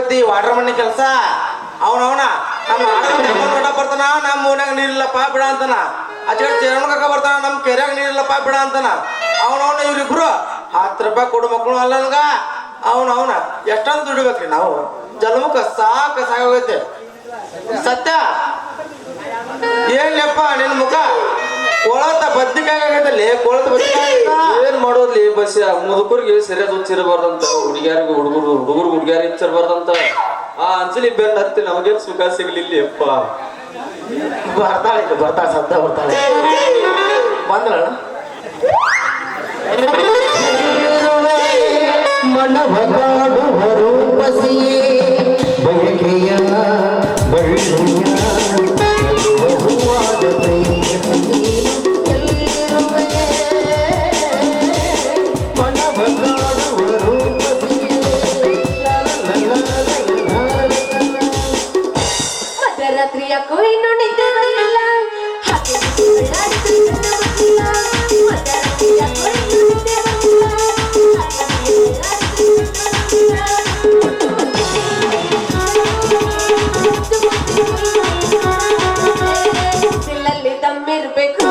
ಗೊತ್ತೈತಿ ವಾಟರ್ ಮನೆ ಕೆಲಸ ಅವನವನ ನಮ್ಮ ನೋಡ ಬರ್ತಾನ ನಮ್ಮ ಊರಾಗ ನೀರಿಲ್ಲಪ್ಪ ಬಿಡ ಅಂತಾನ ಅಚ್ಚ ಚೇರಮಕ ಬರ್ತಾನ ನಮ್ಮ ಕೆರೆಯಾಗ ನೀರಿಲ್ಲಪ್ಪ ಬಿಡ ಅಂತಾನ ಅವನವನ ಇವ್ರಿಬ್ರು 10 ರೂಪಾಯಿ ಕೊಡು ಮಕ್ಕಳು ಅಲ್ಲಂಗ ಅವನ ಎಷ್ಟೊಂದು ದುಡಿಬೇಕ್ರಿ ನಾವು ಜನ್ಮಕ್ಕ ಸಾಕಾಗೈತೆ ಸತ್ಯ ಏನ್ಲೆಪ್ಪ ನಿನ್ ಮುಖ ಕೊಳತ ಬದ್ನಿಕಾಯಿ ಆಗೈತಲ್ಲಿ ಕೊಳತ ಬದ್ನಿಕಾಯಿ ಏನ್ ಮಾಡೋದ್ಲಿ ಬಸ್ ಮುದುಕರಿಗೆ ಸರಿಯಾದ ಹುಚ್ಚಿರಬಾರ್ದಂತ ಹುಡುಗರು ಹುಡುಗಿಯಾರ ಹೆಚ್ಚಿರಬಾರ್ದಂತ ಆ ಅಂಜಲಿ ಬೆನ್ನ ಹತ್ತಿ ನಮಗೇನ್ ಸುಖ ಸಿಗ್ಲಿಲ್ಲ ಅಪ್ಪ ಬರ್ತಾಳೆ ಸದ್ದ ಬರ್ತಾಳೆ ಬಂದಳ ಮನವಗಾಡುವರು ಬಸಿಯೇ ಬಯಕೆಯ ಮಧ್ಯರಾತ್ರಿಯ ಕೊಯ್ನು ನಿದ್ದೆ ಬರಲಿಲ್ಲ ಮಧ್ಯರಾತ್ರಿಯ ಕೊಯ್ನು ನಿದ್ದೆ ಬರಲಿಲ್ಲ ತಮ್ಮಿರ್ಬೇಕು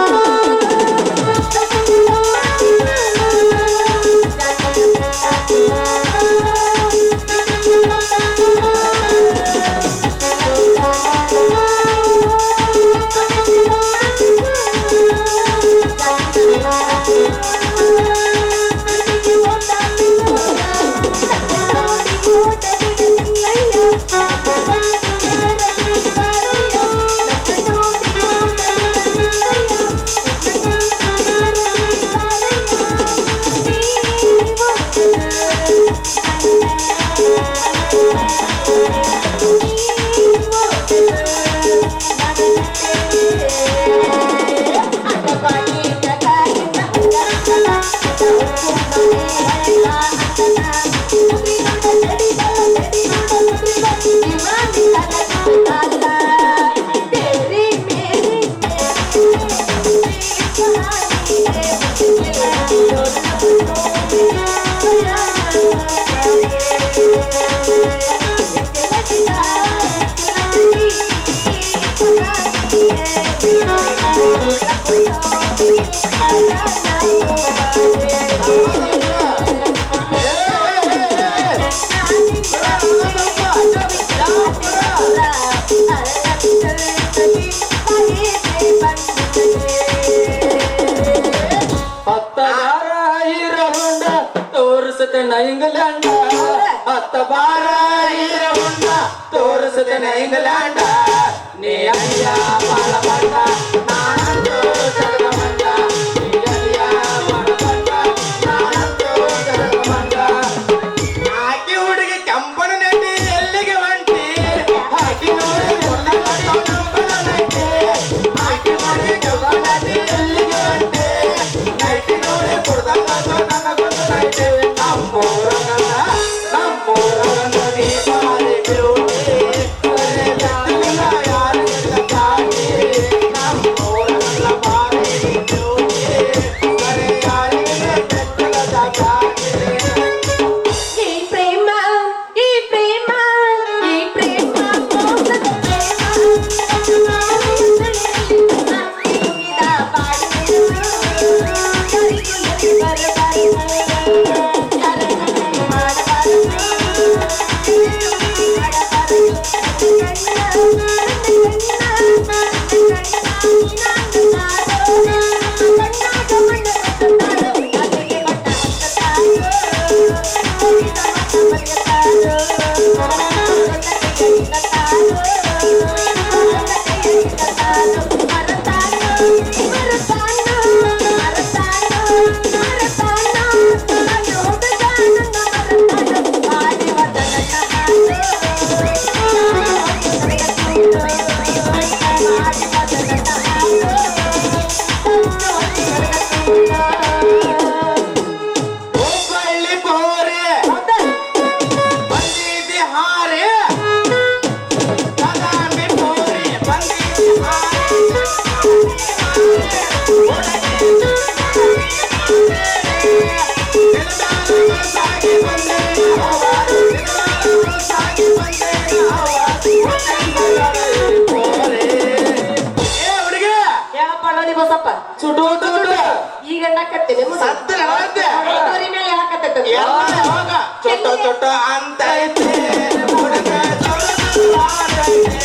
ಇಂಗ್ಲೆಂಡ್ 10 ಬಾರ ಇರವುಂಡ ತೋರಿಸುತ್ತೇನೆ ಇಂಗ್ಲೆಂಡ್ ನೀ ಅಯ್ಯ ಬಾಳ ಬಂದ ನಾನಂತೂ ಜಗದ ಮಂದ ನೀ ಅಯ್ಯ ಬಾಳ ಬಂದ ನಾನಂತೂ ಜಗದ ಮಂದ ಆಕಿ ಹುಡುಗಿ ಕೆಂಪನ ನೆಟ್ಟಿ ಎಲ್ಲಿಗೆ ಹೊಂಟಿ ಆಕಿ ನೋಡಿ ನೈಟಿ ಆಕಿ ನೋಡಿ ಕೆಂಪನ ನೆಟ್ಟಿ ಎಲ್ಲಿಗೆ ಹೊಂಟಿ ನೈಟಿ ನೋಡಿ ಕೊಡ್ದಂಗ ನನ್ನ ಗೊತ್ತು ನೈಟಿ ಚೊಟ್ಟ ಚೊಟ್ಟ ಅಂತ ಐತೆ ಹುಡುಗ ಚೊಟ್ಟ ಅಂತೈತೆ.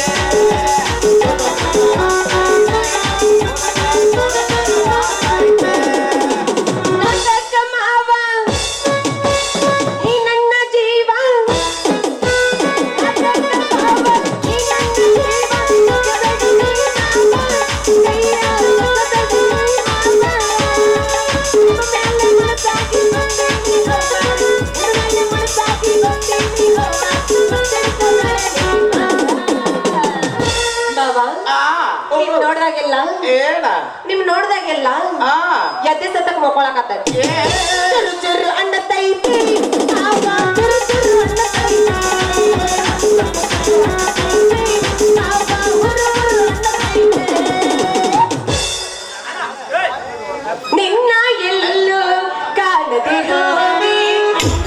ನಾಟಕ ಮಾವ ನೀ ನನ್ನ ಜೀವ ನಾಟಕ ಮಾವ ನೀ ನನ್ನ ಜೀವ ಕೈಯ ನೋಡ್ದಾಗೆಲ್ಲ ಏನ ನಿಮ್ ನೋಡ್ದಾಗೆಲ್ಲ ಆ ಎದ್ದೆ ಸತ್ತಕ್ ಮಕ್ಕೊಳಕತ್ತೈತಿ ಏ ಚುರು ಚುರು ಅನ್ನತೈತಿ ಆವ ಚುರು ಚುರು ಅನ್ನತೈತಿ ಆವ ಹುರು ಹುರು ಅನ್ನತೈತಿ ನಿನ್ನ ಎಲ್ಲೂ ಕಾಣದೆ ಹೋಗಿ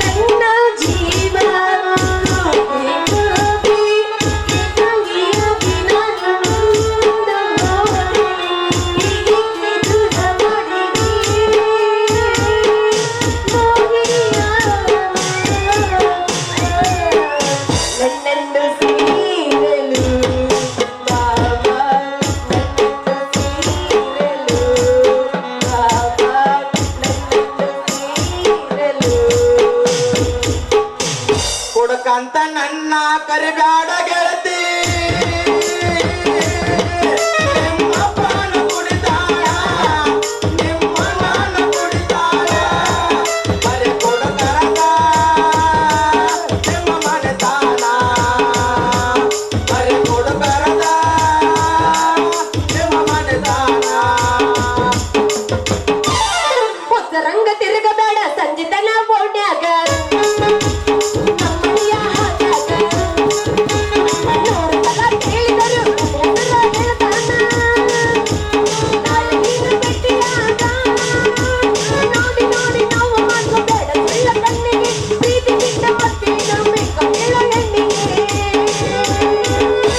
ನನ್ನ ಜೀವ ಹೋಗಿ ಹೋಗಿ ಹೋಗಿ ನಾನು ಮುಂದ ಹೋದೆ ಹೀಗೆ ದೂರ ಮಾಡಿದಿ ಮೋಹಿನಿಯ ನನ್ನನ್ನು ಸೇರಲು ಬಾಬಾ ನನ್ನನ್ನು ಸೇರಲು ಬಾಬಾ ನನ್ನನ್ನು ಸೇರಲು ಹುಡುಕಂತ ನನ್ನ ಕರಿಬ್ಯಾಡ ಗೆಳತಿ ನಿಮ್ಮಪ್ಪನ ಕುಡಿತಾಳ ನಿಮ್ಮಣ್ಣನ ಕುಡಿತಾಳ ಬರೀ ಹುಡುಗರದ ನಿಮ್ಮ ಮನೆತಾನ ಬರೀ ಹುಡುಗರದ ನಿಮ್ಮ ಮನೆತಾನ ಹೊಸ ರಂಗ ತಿರುಗಬೇಡ ಸಂಜಿತನ ಓಡ್ಯಾಗ ನಮ್ಮನೆಯ ಹಾದ್ಯಾಗ ನೋಡ್ತಲ ಕೇಳಿದರು ಹೆಸರ ಹೇಳ್ತಾನ ನಾಳೆ ನೀನು ಭೇಟಿಯಾಗ ನೋಡಿ ನೋಡಿ ನಾವು ಮಾಡ್ಕೋಬೇಡ ಸುಳ್ಳ ಕಣ್ಣಿಗೆ ಪ್ರೀತಿ ಬಿಟ್ಟ ಮತ್ತೇನ ಬೇಕ ಹೇಳೋ ಹೆಣ್ಣಿಗೆ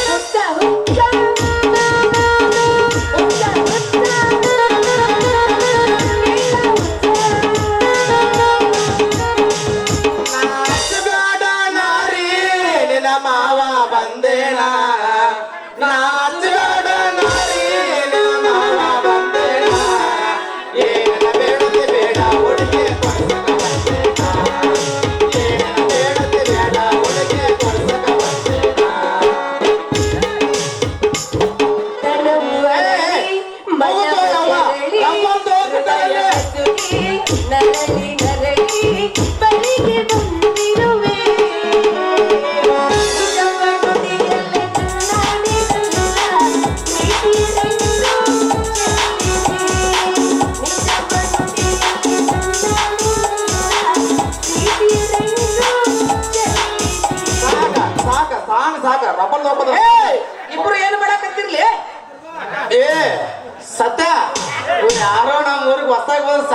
ಹುಚ್ಚ ಹುಚ್ಚ ಹುಚ್ಚ ಹುಚ್ಚ ನಾಚಬೇಡ ನಾರಿ ನಿನ್ನ ಮಾವ ಬಂದೇನ ನಾಚಬೇಡ ನಾರಿ ನಿನ್ನ ಮಾವ ಬಂದೇನ ಏನ ಬೇಡದೆ ಬೇಡ ಹುಡುಗಿ ಕೊಡ್ಸಕ ಬಂದೇನ ಏನ ಬೇಡದೆ ಬೇಡ ಹುಡುಗಿ ಕೊಡ್ಸಕ ಬಂದೇನ ನರಳಿ ನರಳಿ ಬಳಿಗೆ ಬಂದಿರುವೆ ನಿಜವ ನುಡಿಯಲ್ಲೇ ನಾನೇ ನನ್ನ ಪ್ರೀತಿಯನ್ನು ಚೆಲ್ಲಿದೆ. ನಿಜವ ನುಡಿಯಲ್ಲೇ ನಾನೇ ನನ್ನ ಪ್ರೀತಿಯನ್ನು ಚೆಲ್ಲಿದೆ. ಸಾಕ ರಬ್ಬಲ್ ಹೋಗ್ಬೋದು ಇಬ್ರು ಏನು ಮಾಡಕತ್ತಿರ್ಲಿ ಏ ಸತ್ಯ ಇವ್ರು ಯಾರೋ ನಮ್ಮ ಊರಿಗೆ ಹೊಸ್ದಾಗಿ ಬಂದು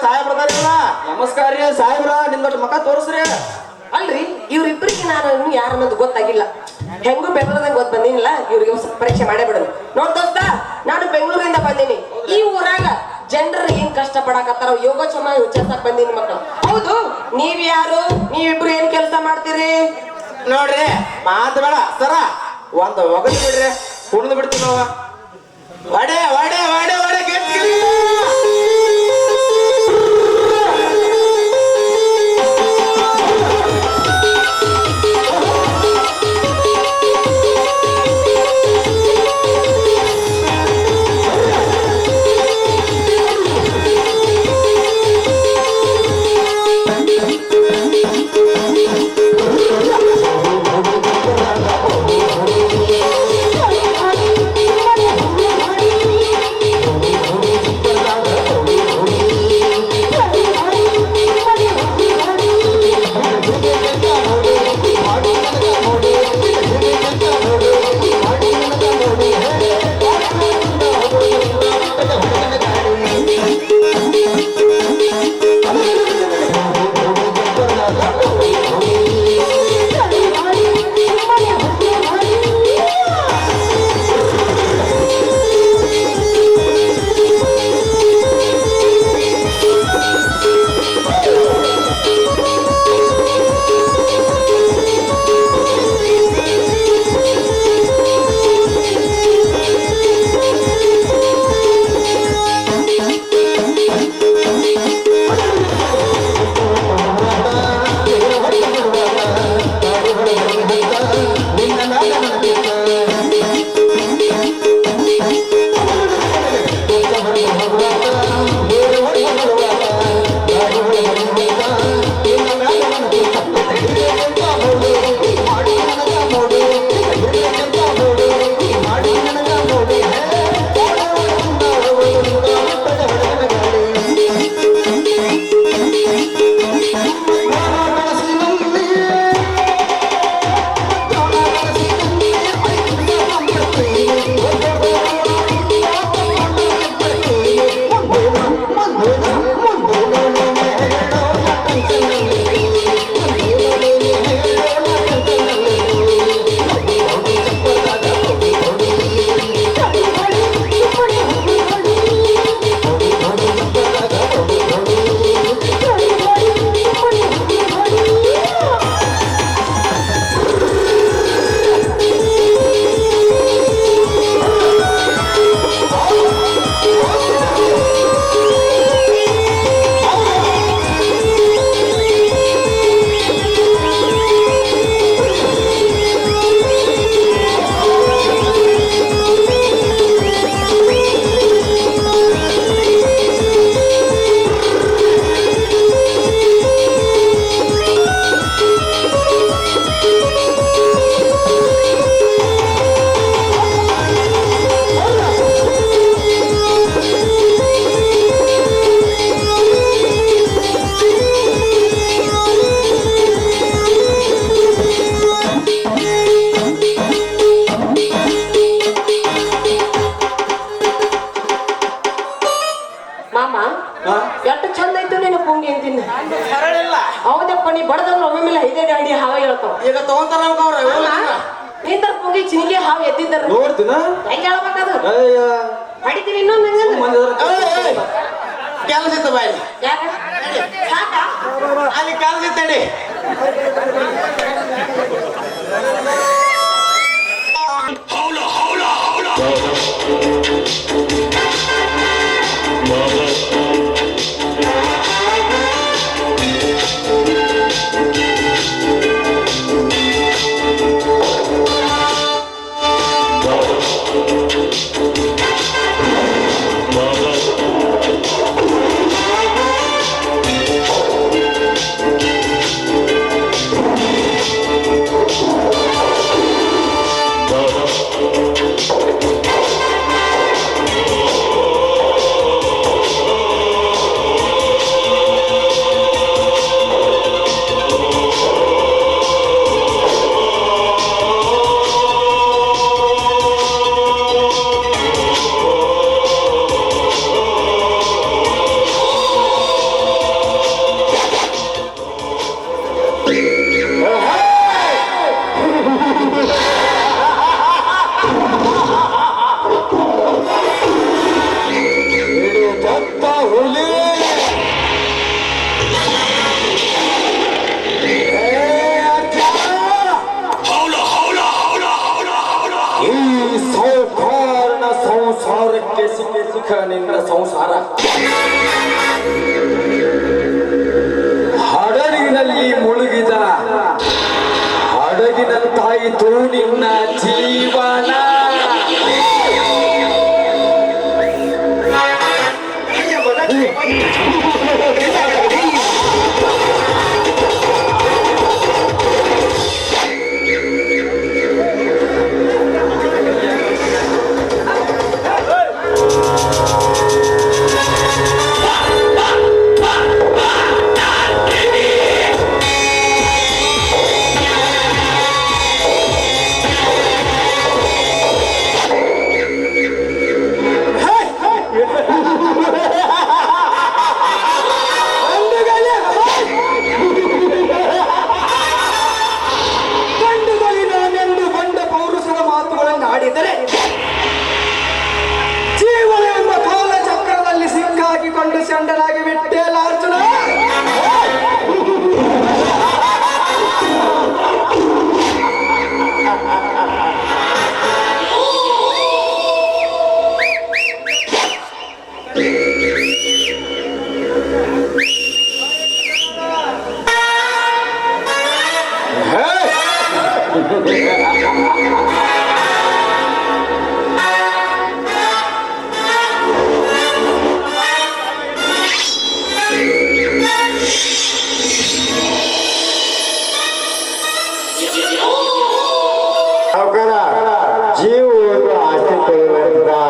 ಸಾಹೇಬ್ರದಾರಿಲ್ಲ ನಮಸ್ಕಾರ ರೀ ಸಾಹೇಬ್ರ ನಿಮ್ದೊಟ್ಟು ಮಕ ತೋರಿಸ್ರಿ. ಅಲ್ರಿ ಇವ್ರಿಬ್ರಿಗೆ ನಾನು ಇನ್ನು ಯಾರು ಅನ್ನೋದು ಗೊತ್ತಾಗಿಲ್ಲ ಹೆಂಗೂ ಬೆಂಗಳೂರಿಂದ ಗೊತ್ತ ಬಂದಿನಿಲ್ಲ ಇವ್ರಿಗೆ ಒಂದ್ ಸ್ವಲ್ಪ ಪರೀಕ್ಷೆ ಮಾಡೇ ಬಿಡೋದು ನೋಡ್ ದೋಸ್ತ ನಾನು ಬೆಂಗಳೂರಿಂದ ಬಂದೀನಿ ಈ ಊರಾಗ ಜನರು ಏನ್ ಕಷ್ಟ ಪಡಾಕತ್ತಾರ ಯೋಗಕ್ಷೇಮ ವಿಚಾರಕ್ ಬಂದೀನಿ ಮಕ್ಕಳು ಹೌದು ನೀವ್ ಯಾರು ನೀವಿಬ್ರು ಏನ್ ಕೆಲಸ ಮಾಡ್ತೀರಿ ನೋಡ್ರಿ ಮಾತು ಬೇಡ ಸರ ಒಂದು ಒಗದು ಬಿಡ್ರಿ ಕುಣಿದು ಬಿಡ್ತೀವಿ ನಾವು ವಡೆ ವಡೆ ವಡೆ ವಡೆ ಗೆದ್ದಿರಿ. ಐದೇ ಅಡಿ ಹಾವ ಹೇಳ್ತಾವ ಈಗ ತಗೊಂತಾರ ಅವ್ರ ನಿಂತ ಪುಂಗಿ ಚಿನಿಗೆ ಹಾವು ಎದ್ದಿದ್ದಾರ ನೋಡ್ತೀನ ಹೆಂಗ್ ಹೇಳ್ಬೇಕದು ಅಯ್ಯ ಹೊಡಿತೀನಿ ಇನ್ನೊಂದ್ ಹಂಗಂದ್ರೆ ಕೆಲಸ ಇತ್ತು ಬಾಯಿ ಯಾಕ ಸಾಕಾ ಅಲ್ಲಿ ಕೆಲಸ ಇತ್ತಡಿ ಸಂಸಾರಕ್ಕೆ ಸಿಕ್ಕಿ ಸುಖ ನಿನ್ನ ಸಂಸಾರ ಹಡಗಿನಲ್ಲಿ ಮುಳುಗಿದ ಹಡಗಿನಂತಾಯಿತು ನಿನ್ನ ಜೀವನ ಕೊಂಡು ಸಂಡನಾಗಿ ಬಿಟ್ಟೆ ಲಾರ್ಜುನ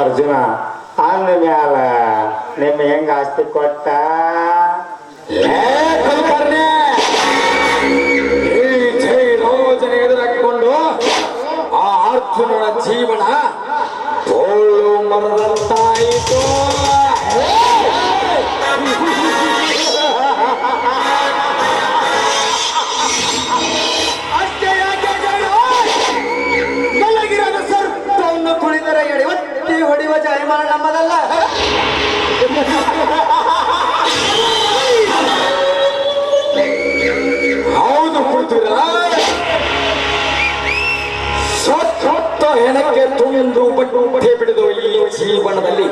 ಅರ್ಜುನ ಅಂದ ಮ್ಯಾಲ ನಿಮ್ಮ ಹೆಂಗ ಆಸ್ತಿ ಕೊಟ್ಟ ಯೋಜನೆ ಎದುರಾಕೊಂಡು ಆ ಅರ್ಜುನನ ಜೀವನ ತೋಳು ಮರದಂತಾಯಿತು ಅಷ್ಟೇ ಯಾಕೆ ಮಲಗಿರೋದು ಸರ್ಪವನ್ನು ಕುಳಿದರೆ ಎಡಿವತ್ತಿ ಹೊಡೆಯುವ ಜಾಯಮಾನ ನಮ್ಮದಲ್ಲ. ಹೌದು ಪೃಥ್ವಿರಾಜ್, ಸತ್ತ ಹೆಣಕ್ಕೆ ತುಂಡು ಬಟ್ಟೆ ಬಿಡಿದು ಈ ಜೀವನದಲ್ಲಿ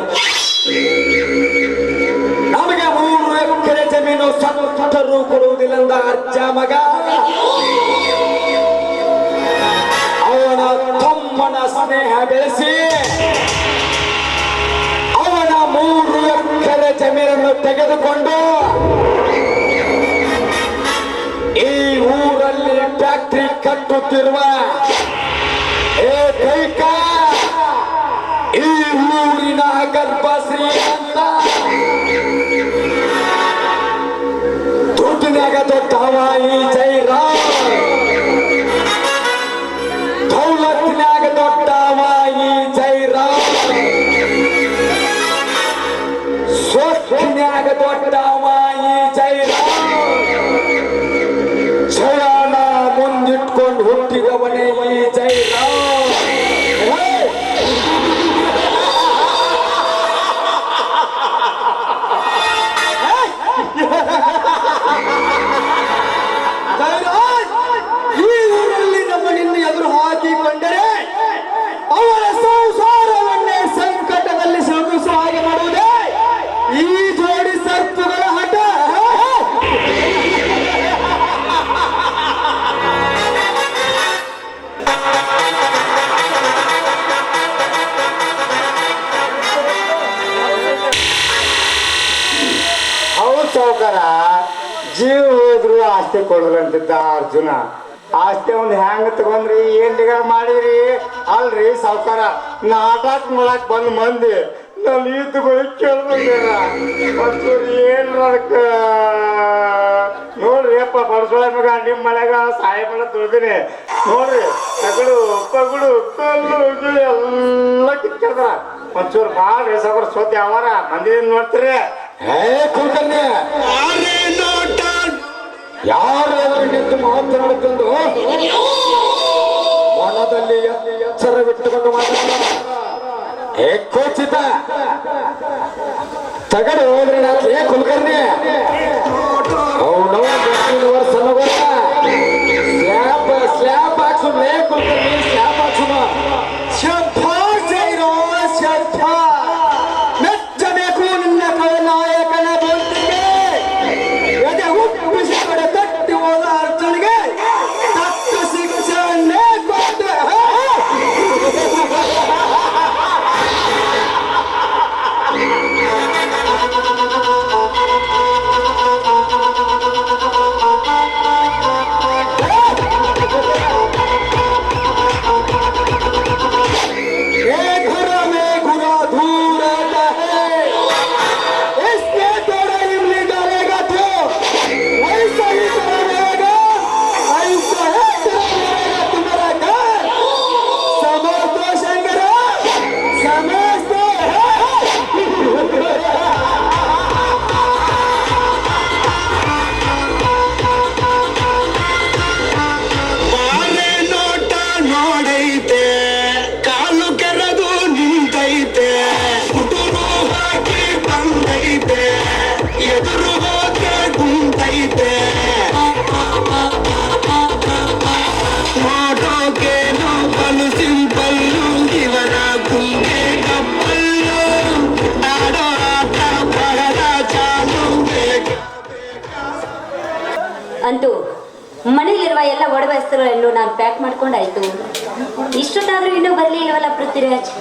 ನಮಗೆ 3 ಎಕರೆ ಜಮೀನು ಸತ್ತರೂ ಕೊಡುವುದಿಲ್ಲ ಅಜ್ಜ ಮಗ. ಅವನ ತಮ್ಮನ ಸ್ನೇಹ ಬೆಳೆಸಿ ಅವನ 3 ಎಕರೆ ಜಮೀನನ್ನು ತೆಗೆದುಕೊಂಡು ಈ ಊರಲ್ಲಿ ಫ್ಯಾಕ್ಟ್ರಿ ಕಟ್ಟುತ್ತಿರುವ ಏಕೈಕ ಈ ಊರಿನ ಗರ್ಭಶ್ರೀ ಅಂತ ದುಡ್ಡಿನಾಗ ದೊಡ್ಡವ ಈ ಜೈರಾಮ್, ದೌಲತ್ತಿನಾಗ ದೊಡ್ಡವ ಈ ಜೈರಾಮ್, ಸ್ವತ್ತಿನಾಗ ದೊಡ್ಡವ ಈ ಜೈರಾಮ್, ಜಯನ ಆಸ್ತಿ ಕೊಡಲಂತಿದ್ದ ಅರ್ಜುನ. ಆಸ್ತಿ ಒಂದು ಹ್ಯಾಂಗ ತಗೊಂಡ್ರಿ ಏನ್ರಿಗ ಮಾಡಿರಿ? ಅಲ್ರಿ ಸಾವ್ಕಾರ, ನಾಟಕ ಮಾಡಕ್ ಬಂದ್ ಮಂದಿ ನಾನು ಈದ್ ಬಳಿ ಕೇಳ್ಬಂದಿರ ಒಂಚೂರು ಏನ್ರ ಅದಕ್ಕ ನೋಡ್ರಿ ಅಪ್ಪ ಬಡ್ಸೊಳ ಮಗ ನಿಮ್ಮ ಮನೆಗ ಸಾಹೇಬನ ತುಳ್ದಿನಿ ನೋಡ್ರಿ. ತಗಡು ಪಗಡು ಕಲ್ಲು ಗಿಳಿ ಎಲ್ಲ ಕಿತ್ಕೊಳ್ತಾರ. ಒಂಚೂರು ಮಾಡ್ರಿ ಸಾವ್ಕಾರ, ಸೋತಿ ಯಾವಾರ ಮಂದಿನ ನೋಡ್ತೀರಿ. ಹೇ ಕುಲಕರ್ಣಿ, ಯಾರು ನಿಂತು ಮಾತನಾಡುತ್ತಂದು ಮನದಲ್ಲಿ ಎಚ್ಚರವಿಟ್ಟುಕೊಂಡು ಮಾತನಾಡ. ಹೇ ಕೋಚಿತ ತಗಡು ಹೋದ್ರೆ ನಾಲ್ಕು ಕುಲಕರ್ಣಿ ಸ್ಲ್ಯಾಪ್ ಹಾಕ್ಸು ಲೇ ಕುಲಕರ್ಣಿ, ಸ್ಲ್ಯಾಪ್ ಹಾಕ್ಸುಮ. ಮೆಚ್ಚಬೇಕು ನಿನ್ನ ನಾಯಕನ ಬಂದಿಗೆ ಎದೆ ಹುಟ್ಟಿಸಿ ಕಡೆ ತಟ್ಟಿ ಹೋದ ಅರ್ಜುನಿಗೆ ತಕ್ಕ ಶಿಕ್ಷೆಯನ್ನೇ ಕೊಟ್ಟೆ. ಅಂತೂ ಮನೆಯಲ್ಲಿರುವ ಎಲ್ಲ ಒಡವೆ ವಸ್ತುಗಳನ್ನು ನಾನು ಪ್ಯಾಕ್ ಮಾಡ್ಕೊಂಡಾಯ್ತು. ಇಷ್ಟೊತ್ತಾದ್ರೂ ಇನ್ನೂ ಬರಲೇ ಇಲ್ವಲ್ಲ ಪೃಥ್ವಿರಾಜ್.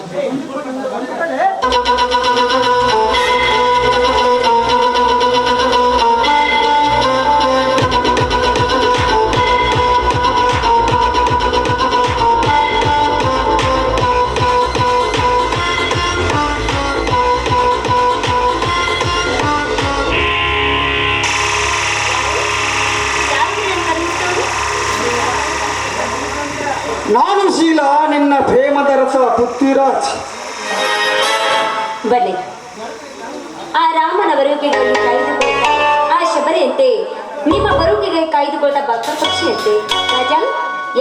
ನಾನು ಶೀಲ, ನಿನ್ನ ಪ್ರೇಮದ ರಸ ಪೃಥ್ವಿರಾಜ್. ಬನ್ನಿ, ಆ ರಾಮನ ಬರುವಿಕೆಗಾಗಿ ಕಾಯ್ದುಕೊಳ್ಳ ಆ ಶಬರಿಯಂತೆ ನಿಮ್ಮ ಬರುವಿಕೆಗೆ ಕಾಯ್ದುಕೊಳ್ಳ ಭಕ್ತ ಪಕ್ಷಿಯಂತೆ ರಾಜ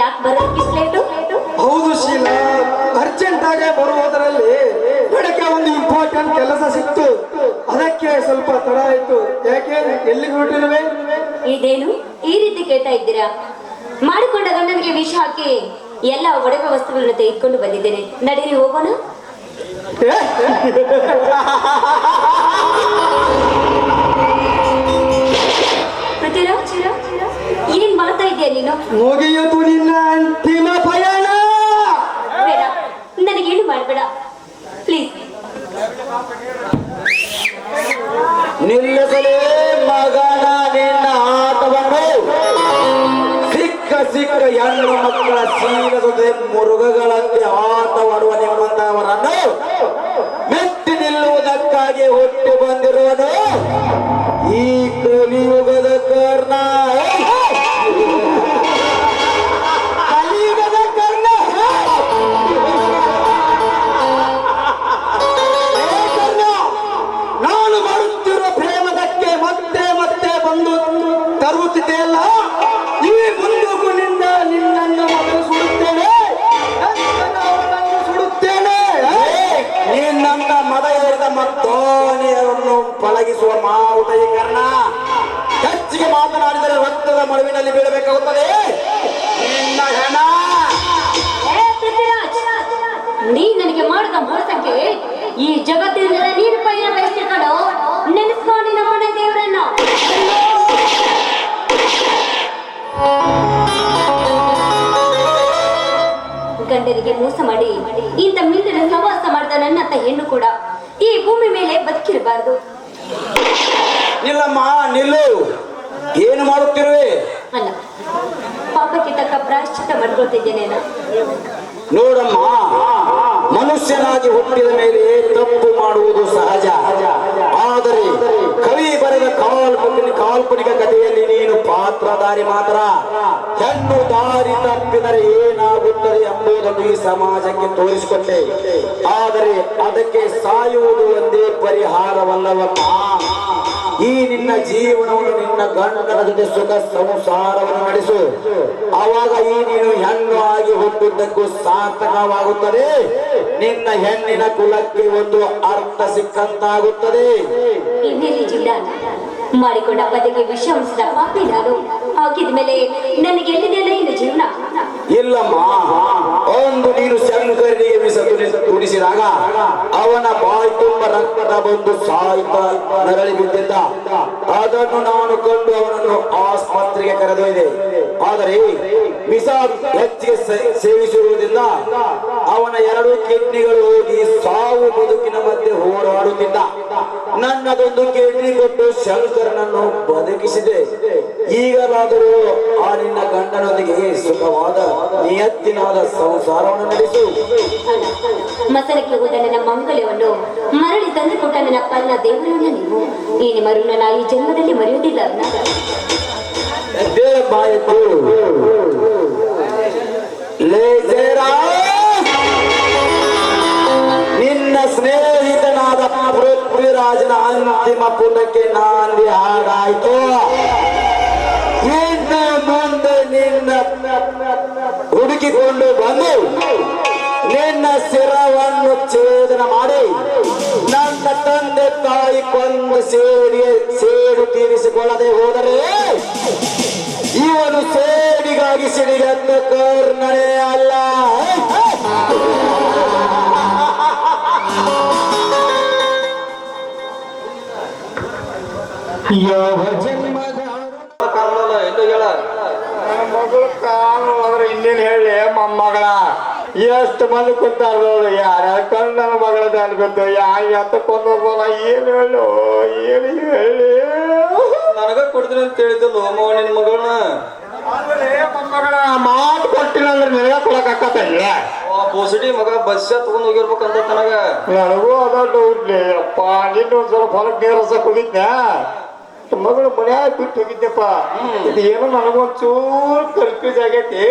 ಯಾಕೆ ಬರೋದಕ್ಕೆ ಲೇಟು? ಹೌದು ಶೀಲ, ಅರ್ಜೆಂಟ್ ಆಗಿ ಬರುವುದರಲ್ಲಿ ಬೆಳಗ್ಗೆ ಒಂದು ಇಂಪಾರ್ಟೆಂಟ್ ಕೆಲಸ ಸಿಕ್ತು, ಅದಕ್ಕೆ ಸ್ವಲ್ಪ ತಡ ಆಯ್ತು. ಯಾಕೆ, ಎಲ್ಲಿಗೆ ಹೊರಟಿರುವೆ? ಇದೇನು ಈ ರೀತಿ ಕೇಳ್ತಾ ಇದ್ದೀರಾ? ಮಾಡಿಕೊಂಡ ಗಂಡನಿಗೆ ವಿಷ ಹಾಕಿ ಎಲ್ಲ ಒಡವೆ ವಸ್ತುಗಳನ್ನು ತೆಗೆದುಕೊಂಡು ಬಂದಿದ್ದೇನೆ. ನಡೀರಿ ಹೋಗೋಣ. ಪೃಥ್ವಿರಾಜ್, ಏನ್ ಮಾಡ್ತಾ ಇದೆಯಾ ನೀನು? ಮುಗಿಯಿತು ನಿನ್ನ ಅಂತಿಮ ಪಯಣ. ಬೇಡ, ನನಗೇನು ಮಾಡಬೇಡ ಪ್ಲೀಸ್. ನಿಲ್ಲಿಸಲೇ ಮಗನ ನಿನ್ನ ಆಟವನ್ನು. ಸಿಕ್ಕ ಹೆಣ್ಣು ಮಕ್ಕಳ ಶೀಲದೊಂದಿಗೆ ಮೃಗಗಳಂತೆ ಆಟವಾಡುವ ನಿಮ್ಮಂತವರನ್ನು ಮೆಟ್ಟಿ ನಿಲ್ಲುವುದಕ್ಕಾಗಿ ಹುಟ್ಟಿ ಬಂದಿರುವನು ಈ ಕಲಿಯುಗದ ಕರ್ಣ. ಕಲಿಯುಗದ ಕರ್ಣ. ನಾನು ಮಾಡುತ್ತಿರುವ ಪ್ರೇಮದಕ್ಕೆ ಮತ್ತೆ ಮತ್ತೆ ಬಂದು ತರುತ್ತಿದೆಯಲ್ಲ, ಈ ಬಂದೂಕಿನಿಂದ ನಿನ್ನನ್ನು ಮೊದಲು ಸುಡುತ್ತೇನೆ, ಸುಡುತ್ತೇನೆ. ನಿನ್ನ ಮದ ಏರಿದ ಮತ್ತೋನೆಯನ್ನು ಪಳಗಿಸುವ ಮಾವುಟ ಈ ಕರ್ಣ. ಹೆಚ್ಚಿಗೆ ಮಾತನಾಡಿದರೆ ರಕ್ತದ ಮಡುವಿನಲ್ಲಿ ಬೀಳಬೇಕಾಗುತ್ತದೆ ನಿನ್ನ ಹೆಣ. ನೀ ನನಗೆ ಮಾಡಿದ ಮೋಸಕ್ಕೆ ಈ ಜಗತ್ತಿನ ನೀನು ಪೈನ ಬಯಸಿಕೊಂಡು ನೆನೆಸ್ಕೊಂಡು ನಮ್ಮನೆ ದೇವರನ್ನ. ಗಂಡನಿಗೆ ಮೋಸ ಮಾಡಿ ಇಂಥ ಮಿಂದಿನ ಸವಾಸ ಮಾಡಿದ ನನ್ನಂತ ಹೆಣ್ಣು ಕೂಡ ಈ ಭೂಮಿ ಮೇಲೆ ಬದುಕಿರಬಾರದು. ನಿಲ್ಲಮ್ಮ, ನಿಲ್ಲು. ಏನು ಮಾಡುತ್ತಿರುವೆ? ಅಲ್ಲ, ಪಾಪಕ್ಕೆ ತಕ್ಕ ಪ್ರಾಯಶ್ಚಿತ್ತ ಮಾಡ್ಕೊಳ್ತಿದ್ದೇನೆ ನಾನು. ನೋಡಮ್ಮ, ಮನುಷ್ಯನಾಗಿ ಹುಟ್ಟಿದ ಮೇಲೆ ತಪ್ಪು ಮಾಡುವುದು ಸಹಜ. ಆದರೆ ಕವಿ ಬರೆದ ಕಾಲ್ಪನಿಕ ಕಥೆಯಲ್ಲಿ ನೀನು ಪಾತ್ರಧಾರಿ ಮಾತ್ರ. ಹೆಣ್ಣು ದಾರಿ ತಪ್ಪಿದರೆ ಏನಾಗುತ್ತದೆ ಎಂಬುದನ್ನು ಈ ಸಮಾಜಕ್ಕೆ ತೋರಿಸಿಕೊಟ್ಟೆ. ಆದರೆ ಅದಕ್ಕೆ ಸಾಯುವುದು ಒಂದೇ ಪರಿಹಾರವಲ್ಲವಮ್ಮ. ಈ ನಿನ್ನ ಜೀವನವನ್ನು ನಿನ್ನ ಗಂಡನ ಜೊತೆ ಸುಖ ಸಂಸಾರವನ್ನು ನಡೆಸು. ಆವಾಗ ಈ ನೀನು ಹೆಣ್ಣು ಆಗಿ ಹುಟ್ಟಿದ್ದಕ್ಕೂ ಸಾರ್ಥಕವಾಗುತ್ತದೆ. ನಿನ್ನ ಹೆಣ್ಣಿನ ಕುಲಕ್ಕೆ ಒಂದು ಅರ್ಥ ಸಿಕ್ಕಂತಾಗುತ್ತದೆ. ಇನ್ನೇನು ಜಿಲ್ಲ ಮಾಡಿಕೊಂಡ ಪದಕ್ಕೆ ವಿಷ ಉಳಿಸಿದ ಪಾಪಿ ನಾನು. ಹಾಕಿದ ಮೇಲೆ ನನಗೆ ಎಲ್ಲಿದೆಯಲ್ಲ ಇನ್ನು ಜೀವನ. ಇಲ್ಲಮ್ಮ, ಒಂದು ನೀನು ಶಂಕರನಿಗೆ ವಿಷ ತುಡಿಸಿದಾಗ ಅವನ ಬಾಯಿ ತುಂಬ ರಕ್ತ ಬಂದು ಸಾಯ್ತಾ ನರಳಿ ಬಿದ್ದಿದ್ದ. ಅದನ್ನು ನಾನು ಕಂಡು ಅವನನ್ನು ಆಸ್ಪತ್ರೆಗೆ ಕರೆದೊಯ್ದೆ. ಆದರೆ ವಿಷ ಹೆಚ್ಚಿಗೆ ಸೇವಿಸಿರುವುದಿಲ್ಲ ಅವನ 2 ಕಿಡ್ನಿಗಳು ಹೋಗಿ ಸಾವು ಬದುಕಿನ ಮಧ್ಯೆ ಹೋರಾಡುತ್ತಿದ್ದ. ನನ್ನದೊಂದು ಕಿಡ್ನಿ ಕೊಟ್ಟು ಶಂಕರನನ್ನು ಬದುಕಿಸಿದೆ. ಈಗಲಾದರೂ ಆ ನಿನ್ನ ಗಂಡನೊಂದಿಗೆ ಸುಖವಾದ ನಿಯತ್ತಿನಾದ ಸಂಸಾರವನ್ನು ನಡೆಸು. ಮಸರಕ್ಕೆ ಹೋದ ನನ್ನ ಮಂಗಲ್ಯವನ್ನು ಮರಳಿ ತಂದು ಕೊಟ್ಟ ನನ್ನ ಪನ್ನ ದೇವರನ್ನ ನೀವು ಈ ನಿಮ್ಮ ಋಣನ ಈ ಜನ್ಮದಲ್ಲಿ ಮರೆಯುವುದಿಲ್ಲ. ಬಾಯಿತು ನಿನ್ನ ಸ್ನೇಹಿತನಾದ ಪೃಥ್ವಿರಾಜನ ಅಂತಿಮ ಪುಟಕ್ಕೆ ನಾಂದಿ ಹಾಡಾಯ್ತು. ಇನ್ನು ಮುಂದೆ ನಿನ್ನ ಹುಡುಕಿಕೊಂಡು ಬಂದು ನಿನ್ನ ಶಿರವನ್ನು ಛೇದನ ಮಾಡಿ ನನ್ನ ತಂದೆ ತಾಯಿ ಕೊಂದು ಸೇಡು ತೀರಿಸಿಕೊಳ್ಳದೆ ಹೋದರೆ ಇವನು ಸೇಡಿಗಾಗಿ ಸಿಡಿಗಂದ ಕರ್ಣನೇ ಅಲ್ಲ. ಯಾವ ಜನ್ಮದ ಎಲ್ಲೋ ಹೇಳ ನನ್ನ ಮಗಳು ಕಾಲು ಹೋದ್ರೆ ಇನ್ನೇನು ಹೇಳಿ ಮೊಮ್ಮಗಳ. ಎಷ್ಟು ಮಂದಿ ಕೂತಾರ ನೋಡು, ಯಾರ್ಯಾರ ಕಂಡು ನನ್ನ ಮಗಳದ ಅನ್ಬೇಕು. ಎಂತ ಕೊಂದೋಗ್ಬೋದ, ಏನು ಹೇಳು, ಏನು ಹೇಳಿ. ನನಗ ಕೊಡ್ತೀನಿ ಅಂತ ಹೇಳಿದ್ದಲ್ಲ ಮಾವ ನಿನ್ ಮಗಳನ್ನ. ಆದ್ರೆ ಮೊಮ್ಮಗಳ ಮಾತು ಕೊಟ್ಟಿಲ್ಲ ಅಂದ್ರೆ ನಿನಗ ಕೊಡಕ್ಕಾಗತ್ತಿಲ್ಲ. ಬೋಸಡಿ ಮಗ ಬಸ್ ತಗೊಂಡ್ ಹೋಗಿರ್ಬೇಕಂತ ನನಗ. ನನಗೂ ಅದ ಡೌಟ್ಲಿ. ಅಪ್ಪ ನಿನ್ನ ಒಂದ್ ಸ್ವಲ್ಪ ಹೊಲಕ್ಕೆ ನೀರಸಕ್ ಹೋಗಿದ್ನ, ಮಗಳು ಮನ್ಯಾಗ ಬಿಟ್ಟು ಹೋಗಿದ್ದೆಪ್ಪ. ಇದು ಏನೋ ನನಗೊಂಚೂರು ಕನ್ಫ್ಯೂಸ್ ಆಗೈತಿ.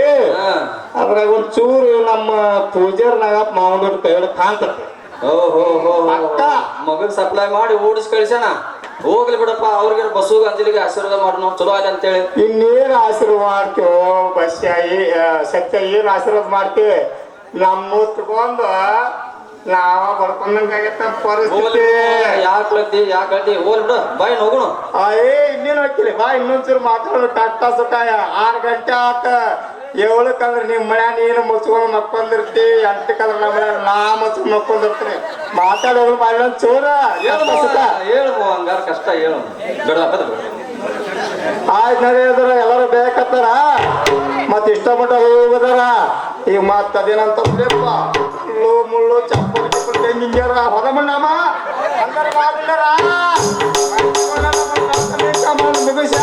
ಅದ್ರಾಗ ಒಂಚೂರು ನಮ್ಮ ಪೂಜಾರ್ನಾಗ ಮಾವನವ್ರ ಕೈ ಕಾಣ್ತದೆ. ಅಕ್ಕ ಮಗನ್ ಸಪ್ಲೈ ಮಾಡಿ ಓಡಿಸಿ ಕಳಿಸೋಣ. ಹೋಗ್ಲಿ ಬಿಡಪ್ಪ, ಅವ್ರಿಗೆ ಬಸ್ಸುಗ ಅಂಜಲಿಗೆ ಆಶೀರ್ವಾದ ಮಾಡೋಣ, ಚಲೋ ಆಯ್ತು ಅಂತೇಳಿ. ಇನ್ನೇನು ಆಶೀರ್ವಾದ ಮಾಡ್ತೇವೋ ಬಸ್ಯ, ಸತ್ಯ ಏನು ಆಶೀರ್ವಾದ ಮಾಡ್ತೇವೆ. ನಮ್ಮ ತಗೊಂಡು ನಾವ ಬರ್ಕೊಂಡಂಗಾಗತ್ತ ಪರಿಸ್ಥಿತಿ. ಯಾಕೆ ಹೋಲ್ ಬಿಡು, ಬಾಯ್ ಹೋಗೋಣ. ಇನ್ನೇನು ಹಾಕಿರಿ ಬಾ, ಇನ್ನೊಂದ್ಸರಿ ಮಾತಾಡೋದು. ಕಟ್ಟ ಸುಖಾಯ 6 ಗಂಟೆ ಆತ. 7 ನಿಮ್ ಮನ್ಯಾಗ ನೀನು ಮುಚ್ಕೊಂಡು ಮಕ್ಕೊಂಡಿರ್ತಿ, 8 ನಮ್ಮ ಮನ್ಯಾಗ ನಾ ಮುಚ್ಕೊಂಡು ಮಕ್ಕೊಂಡಿರ್ತೀನಿ. ಮಾತಾಡೋದು ಬಾಯಿ ಚೋರ. ಹೇಳು ಹಂಗಾರ ಕಷ್ಟ ಹೇಳು. ಆಯ್ತು ನಡೆಯದ್ರ ಎಲ್ಲರೂ ಬೇಕತ್ತಾರ, ಮತ್ ಇಷ್ಟಪಟ್ಟ ಹೋಗದಾರ. ಈಗ ಮತ್ತ ಅದೇನಂತ ಮುಳ್ಳು ಚಪ್ಪಲ್ ಚಪ್ಪಲ್ ತೆಂಗಿಂಗ್ಯಾರ ಹೊದ ಮಣ್ಣಮ್ಮ ಅಂದರ ಮುಗಿಸ.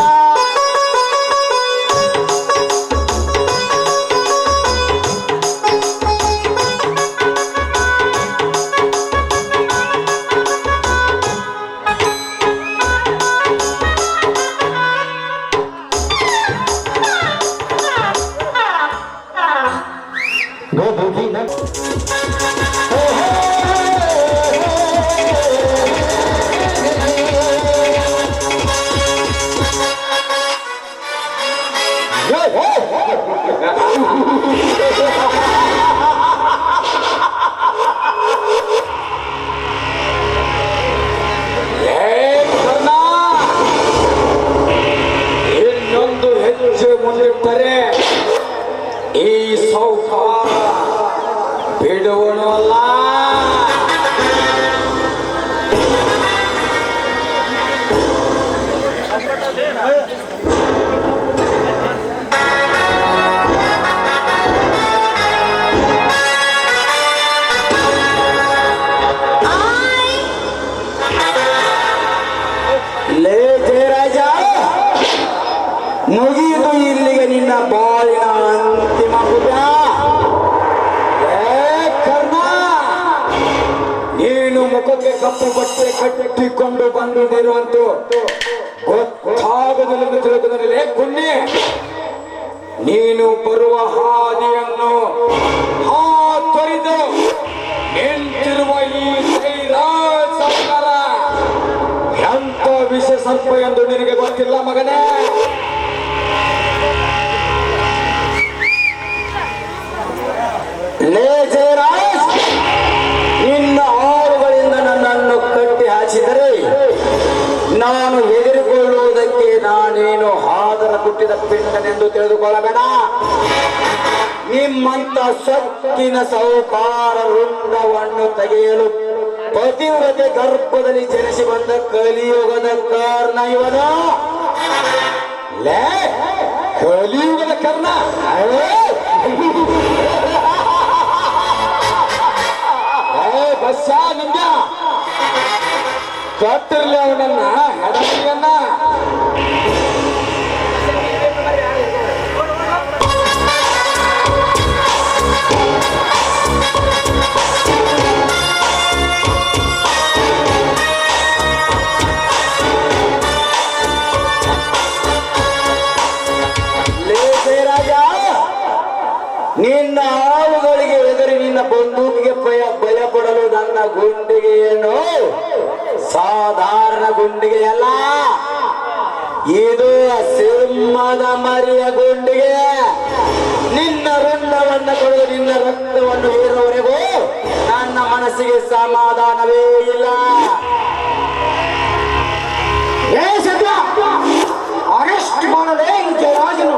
ಇನ್ನೊಂದು ಹೆಜ್ಜೆ ಮುಂದಿಟ್ಟರೆ ಈ ಸೌಕಾರ ಬಿಡುವನು ಅಲ್ಲ. ಲೇ ಜಯರಾಜ, ಮುಗಿಯಿತು ಈ ಮುಖಕ್ಕೆ ಕಪ್ಪು ಬಟ್ಟೆ ಕಟ್ಟಿಕೊಂಡು ಬಂದು ನಿರುವಂತು ಗೊತ್ತಾಗದಿಲ್ಲ ತಿಳುಕುವುದರಲ್ಲಿ ಕುನ್ನಿ ನೀನು ಬರುವ ಹಾದಿಯನ್ನು ತೊರೆದು ನಿಂತಿರುವ ಈ ಜೈರಾಜ್ ಸರ್ಕಾರ ಎಂತ ವಿಷ ಸರ್ಪ ಎಂದು ನಿನಗೆ ಗೊತ್ತಿಲ್ಲ ಮಗನೇ. ಲೇ ಜಯರಾಜ್, ನಿನ್ನ ಆಳುಗಳಿಂದ ನನ್ನನ್ನು ಕಟ್ಟಿ ಹಾಕಿದರೆ ನಾನು ಹೆದರಿಕೊಳ್ಳುವುದಕ್ಕೆ ನಾನೇನು ಹಾದರ ಹುಟ್ಟಿದ ಪಿಂಡನೆಂದು ತಿಳಿದುಕೊಳ್ಳಬೇಡ. ನಿಮ್ಮಂತ ಸೊಕ್ಕಿನ ಸೌಕಾರ ವೃಂದವನ್ನು ತೆಗೆಯಲು ಪತಿವ್ರತೆ ಗರ್ಭದಲ್ಲಿ ಜನಿಸಿ ಬಂದ ಕಲಿಯುಗದ ಕಾರಣ ಇವನು. ಲೇ ಕಲಿಯುಗದ ಕರ್ಣ, ಬಸ್ಸ ನಿಂಗ ಕಟ್ಟಿರ್ಲಿ ಅವನನ್ನ ಹೆಡಮರಿಯನ್ನ. ನಿನ್ನ ಆಳುಗಳಿಗೆ ಎದುರಿ ನಿನ್ನ ಬಂದೂಕಿಗೆ ಭಯ ಪಡಲು ನನ್ನ ಗುಂಡಿಗೆ ಏನು ಸಾಧಾರಣ ಗುಂಡಿಗೆ ಅಲ್ಲ, ಇದು ಸಿಂಹದ ಮರಿಯ ಗುಂಡಿಗೆ. ನಿನ್ನ ರುಂಡವನ್ನು ಕೊಡಲು ನಿನ್ನ ರಕ್ತವನ್ನು ಹೀರುವವರೆಗೂ ನನ್ನ ಮನಸ್ಸಿಗೆ ಸಮಾಧಾನವೇ ಇಲ್ಲ. ಅರೆಸ್ಟ್ ಮಾಡಲೇ ಜಯರಾಜನು.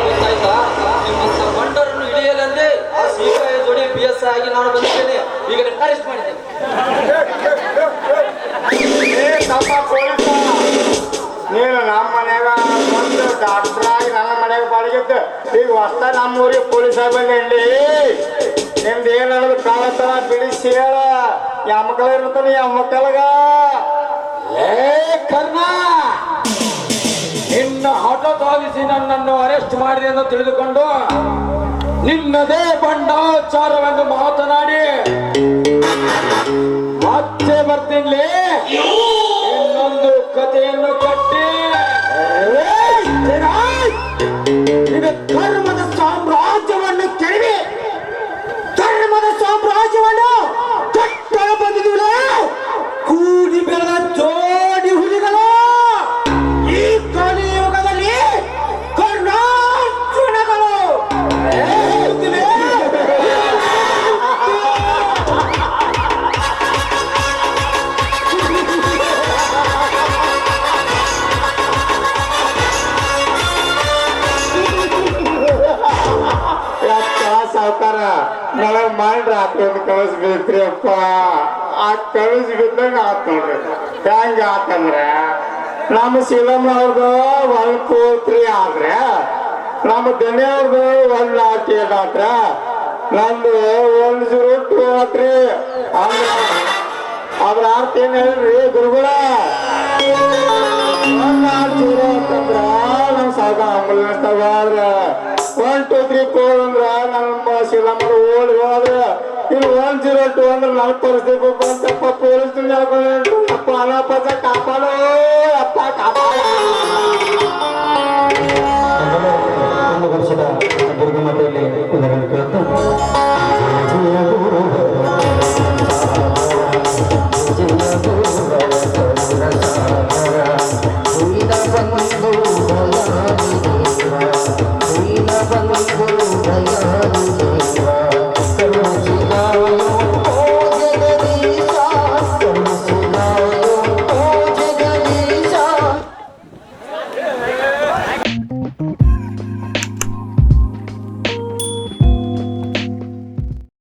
ಗೊತ್ತಾಯ್ತಾ? ನಿಮ್ಮಂತ ಬಂಡರನ್ನು ಹಿಡಿಯಲೆಂದೇ ಆ ಸಿಬಿಐ ಜೋಡಿ BS ಆಗಿ ನಾನು ಬಂದಿದ್ದೇನೆ. ಈಗ ಅರೆಸ್ಟ್ ಮಾಡಿದ್ದೇನೆ. ನೀನು ನಮ್ಮ ಮನ್ಯಾಗ ಒಂದು ಡಾಕ್ಟರ್ ಆಗಿ ನನ್ನ ಮನ್ಯಾಗ ಬಾಡಿಗೆದ್ದು ಈಗ ಹೊಸ ನಮ್ಮೂರಿಗೆ ಪೊಲೀಸ್ ಬಂದೇನ್ರಿ. ನಿಮ್ದು ಏನಾದ್ರು ಕಾಳತನ ಬಿಡಿಸಿ ಹೇಳ. ಯಮ್ಮಕಲ ಇರ್ತಾನೆ ಯಮ್ಮಕಲಗ. ಲೇ ಕರ್ಣ, ನಿನ್ನ ಹಠದಾಗಿಸಿ ನನ್ನನ್ನು ಅರೆಸ್ಟ್ ಮಾಡಿದೆ ಎಂದು ತಿಳಿದುಕೊಂಡು ನಿನ್ನದೇ ಬಂಡಾಚಾರವೆಂದು ಮಾತನಾಡಿ ಮತ್ತೆ ಬರ್ತೀನಿ. ಇನ್ನೊಂದು ಕಥೆಯನ್ನು ಕಟ್ಟಿ ಇದು ಧರ್ಮದ ಸಾಮ್ರಾಜ್ಯವನ್ನು ಕೆಡವಿ ಧರ್ಮದ ಸಾಮ್ರಾಜ್ಯವನ್ನು ಕಟ್ಟಲು ಬಂದಿದ್ದೀವಿ. ಕೂಡಿ ಬೆಳೆದ ಜೋಡಿ ಹುಲಿಗಳು ಈ ಕಲಿಯುಗದಲ್ಲಿ ಕರ್ನಾಟಕಗಳು. ಸಾವುಕಾರ ನನಗೆ ಮಾಡಿ ಹಾಕೊಂಡು ಕಳಿಸ್ಬೇಕ್ರಿ ಅಪ್ಪ. ಆ ಕಳಿಸ್ಬಿದ್ದಂಗ ಆತ್ ನೋಡ್ರಿ. ಹೆಂಗ ಆತಂದ್ರೆ ನಮ್ಮ ಶಿಲಮ್ ಅವ್ರದ್ದು 143 ಆದ್ರೆ ನಮ್ಮ ದನಿ ಅವ್ರದ್ದು 108 ಆದ್ರ ನಂದು 102 ಆತ್ರಿ. ಅದ್ರ ಅರ್ಥ ಏನ್ ಹೇಳ್ರಿ ಗುರುಗಳ? 108 ಅಂತಂದ್ರ ನಮ್ ಸಾಗ ಆಂಬುಲೆನ್ಸ್ ತಗೋದ್ರ 1 2 3 4 ಅಂದ್ರ ನಮ್ಮ ಶಿಲಮ್ಮ ಓಡಿ ಹೋದ್ರ ಇನ್ನು 102 ಅಂದ್ರೆ ನನ್ನ ಪರಿಸ್ಥಿತಿ ಬಂತಪ್ಪ. ಪೊಲೀಸ್ ಅಪ್ಪ ಅನಪದ ಕಾಪಾಡೋ ಅಪ್ಪ ಕಾಪಾಡ. ಒಂದು ವರ್ಷದ ದುರ್ಗಮಠದಲ್ಲಿ ಉದಾಹರಣೆ ಕೇಳುತ್ತಾ